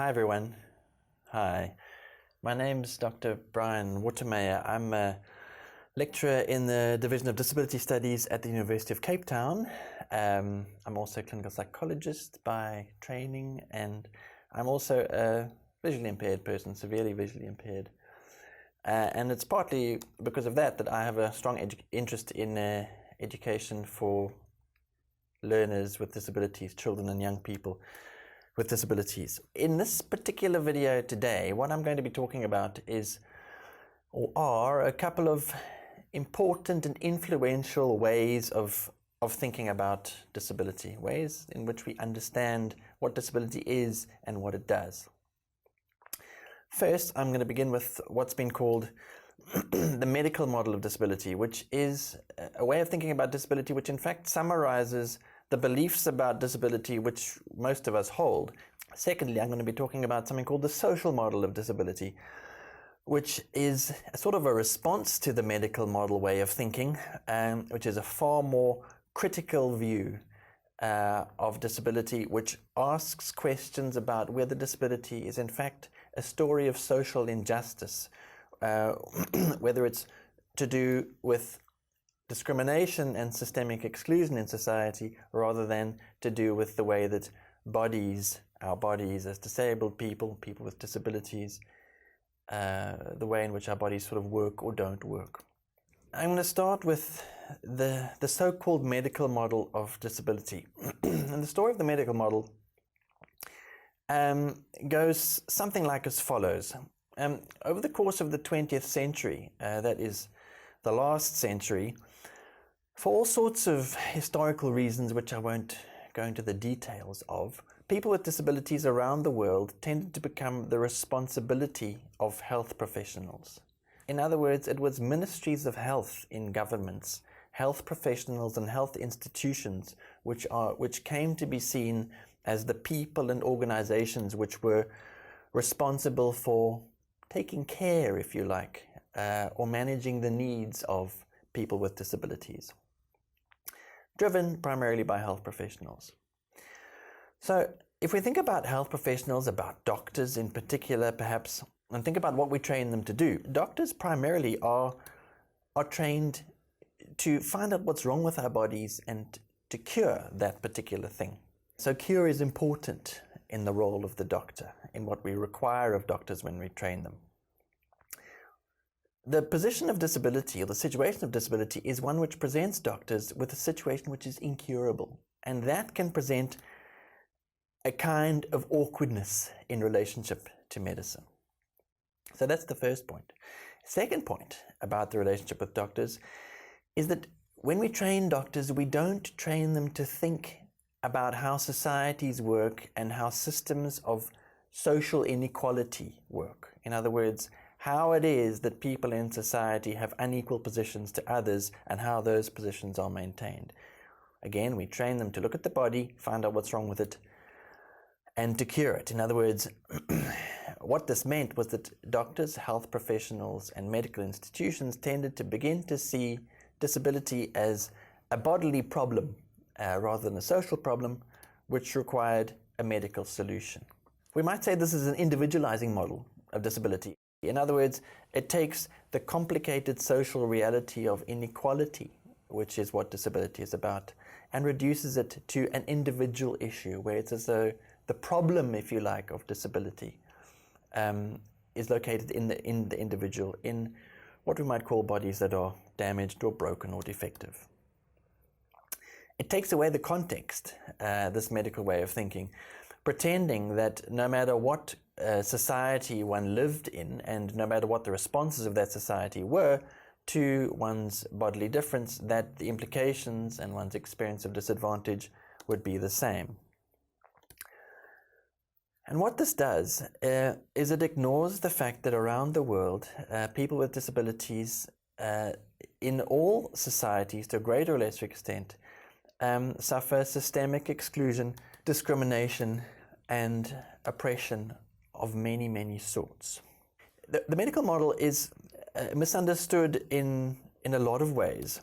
Hi everyone. Hi. My name's Dr. Brian Watermeyer. I'm a lecturer in the Division of Disability Studies at the University of Cape Town. I'm also a clinical psychologist by training, and I'm also a visually impaired person, severely visually impaired. And it's partly because of that I have a strong interest in education for learners with disabilities, children and young people with disabilities. In this particular video today, what I'm going to be talking about are a couple of important and influential ways of thinking about disability, ways in which we understand what disability is and what it does. First, I'm going to begin with what's been called the medical model of disability, which is a way of thinking about disability which in fact summarizes the beliefs about disability which most of us hold. Secondly, I'm going to be talking about something called the social model of disability, which is a sort of a response to the medical model way of thinking, which is a far more critical view of disability, which asks questions about whether disability is in fact a story of social injustice, whether it's to do with discrimination and systemic exclusion in society rather than to do with the way that our bodies as disabled people with disabilities, the way in which our bodies sort of work or don't work. I'm going to start with the so-called medical model of disability. And the story of the medical model goes something like as follows. Over the course of the 20th century, that is the last century, for all sorts of historical reasons which I won't go into the details of, people with disabilities around the world tended to become the responsibility of health professionals. In other words, it was ministries of health in governments, health professionals and health institutions which came to be seen as the people and organizations which were responsible for taking care, if you like, or managing the needs of people with disabilities, driven primarily by health professionals. So if we think about health professionals, about doctors in particular perhaps, and think about what we train them to do, doctors primarily are trained to find out what's wrong with our bodies and to cure that particular thing. So cure is important in the role of the doctor, in what we require of doctors when we train them. The position of disability, or the situation of disability, is one which presents doctors with a situation which is incurable, and that can present a kind of awkwardness in relationship to medicine. So that's the first point. Second point about the relationship with doctors is that when we train doctors, we don't train them to think about how societies work and how systems of social inequality work. In other words, how it is that people in society have unequal positions to others and how those positions are maintained. Again, we train them to look at the body, find out what's wrong with it, and to cure it. In other words, what this meant was that doctors, health professionals, and medical institutions tended to begin to see disability as a bodily problem rather than a social problem, which required a medical solution. We might say this is an individualizing model of disability. In other words, it takes the complicated social reality of inequality, which is what disability is about, and reduces it to an individual issue, where it's as though the problem, if you like, of disability is located in the individual, in what we might call bodies that are damaged or broken or defective. It takes away the context, this medical way of thinking, pretending that no matter what society one lived in and no matter what the responses of that society were to one's bodily difference, that the implications and one's experience of disadvantage would be the same. And what this does is it ignores the fact that around the world, people with disabilities in all societies, to a greater or lesser extent, suffer systemic exclusion, discrimination, and oppression of many, many sorts. The medical model is misunderstood in a lot of ways.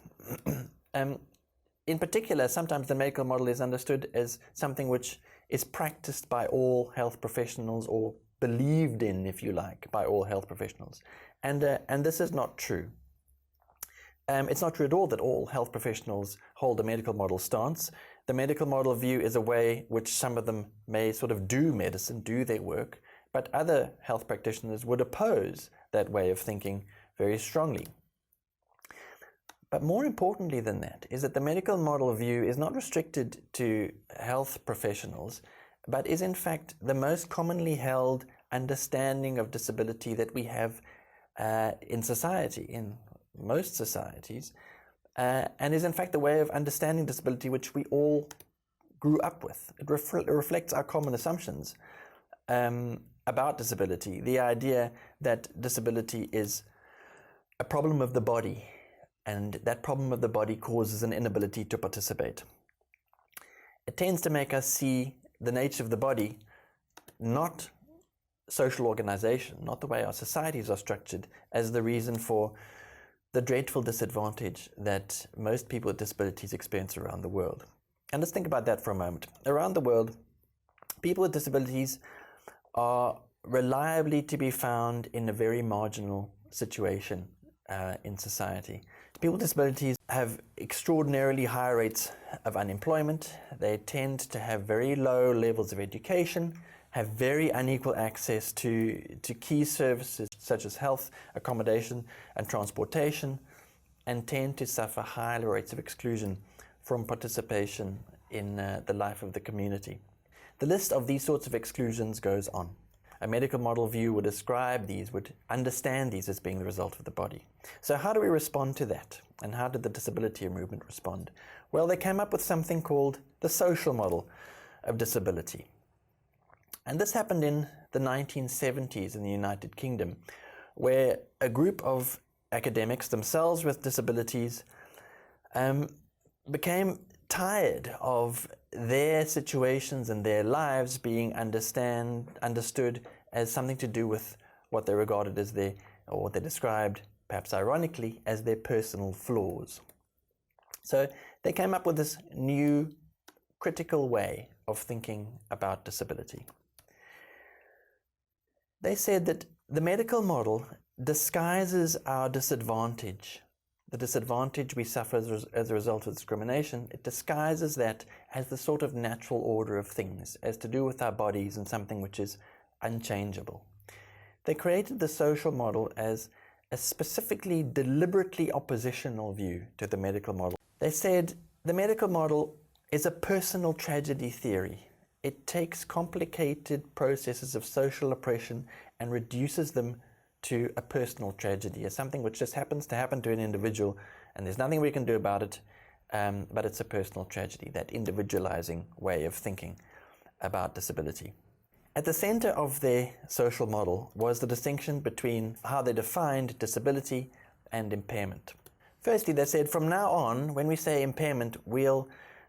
In particular, sometimes the medical model is understood as something which is practiced by all health professionals, or believed in, if you like, by all health professionals. And this is not true. It's not true at all that all health professionals hold a medical model stance. The medical model view is a way which some of them may sort of do medicine, do their work, but other health practitioners would oppose that way of thinking very strongly. But more importantly than that is that the medical model view is not restricted to health professionals, but is in fact the most commonly held understanding of disability that we have in society, in most societies, and is in fact the way of understanding disability which we all grew up with. It reflects our common assumptions about disability, the idea that disability is a problem of the body, and that problem of the body causes an inability to participate. It tends to make us see the nature of the body, not social organization, not the way our societies are structured, as the reason for the dreadful disadvantage that most people with disabilities experience around the world. And let's think about that for a moment. Around the world, people with disabilities are reliably to be found in a very marginal situation in society. People with disabilities have extraordinarily high rates of unemployment. They tend to have very low levels of education, have very unequal access to key services such as health, accommodation, and transportation, and tend to suffer high rates of exclusion from participation in the life of the community. The list of these sorts of exclusions goes on. A medical model view would describe these, would understand these as being the result of the body. So how do we respond to that? And how did the disability movement respond? Well, they came up with something called the social model of disability. And this happened in the 1970s in the United Kingdom, where a group of academics, themselves with disabilities, became tired of their situations and their lives being understood as something to do with what they regarded as or what they described, perhaps ironically, as their personal flaws. So they came up with this new critical way of thinking about disability. They said that the medical model disguises our disadvantage, the disadvantage we suffer as a result of discrimination. It disguises that as the sort of natural order of things, as to do with our bodies and something which is unchangeable. They created the social model as a specifically, deliberately oppositional view to the medical model. They said the medical model is a personal tragedy theory. It takes complicated processes of social oppression and reduces them to a personal tragedy, as something which just happens to happen to an individual, and there's nothing we can do about it, but it's a personal tragedy, that individualizing way of thinking about disability. At the center of their social model was the distinction between how they defined disability and impairment. Firstly, they said from now on, when we say impairment,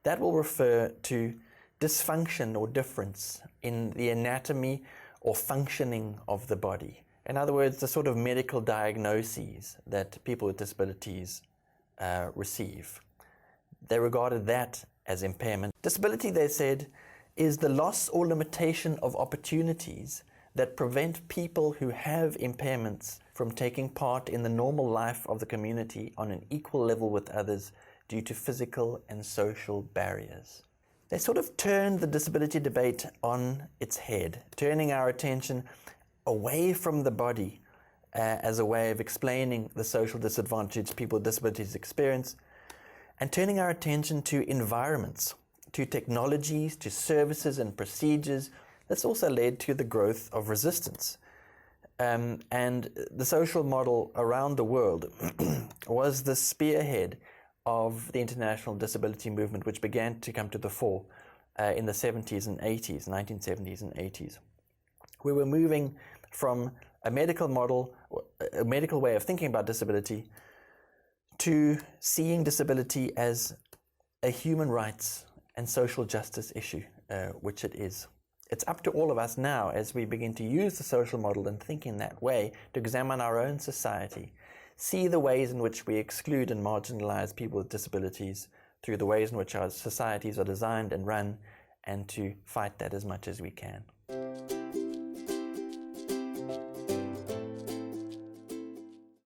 that will refer to dysfunction or difference in the anatomy or functioning of the body. In other words, the sort of medical diagnoses that people with disabilities receive. They regarded that as impairment. Disability, they said, is the loss or limitation of opportunities that prevent people who have impairments from taking part in the normal life of the community on an equal level with others due to physical and social barriers. They sort of turned the disability debate on its head, turning our attention away from the body as a way of explaining the social disadvantage people with disabilities experience, and turning our attention to environments, to technologies, to services and procedures. That's also led to the growth of resistance. And the social model around the world was the spearhead of the international disability movement, which began to come to the fore in the 70s and 80s, 1970s and 80s. We were moving from a medical model, a medical way of thinking about disability, to seeing disability as a human rights and social justice issue, which it is. It's up to all of us now, as we begin to use the social model and think in that way, to examine our own society, see the ways in which we exclude and marginalize people with disabilities through the ways in which our societies are designed and run, and to fight that as much as we can.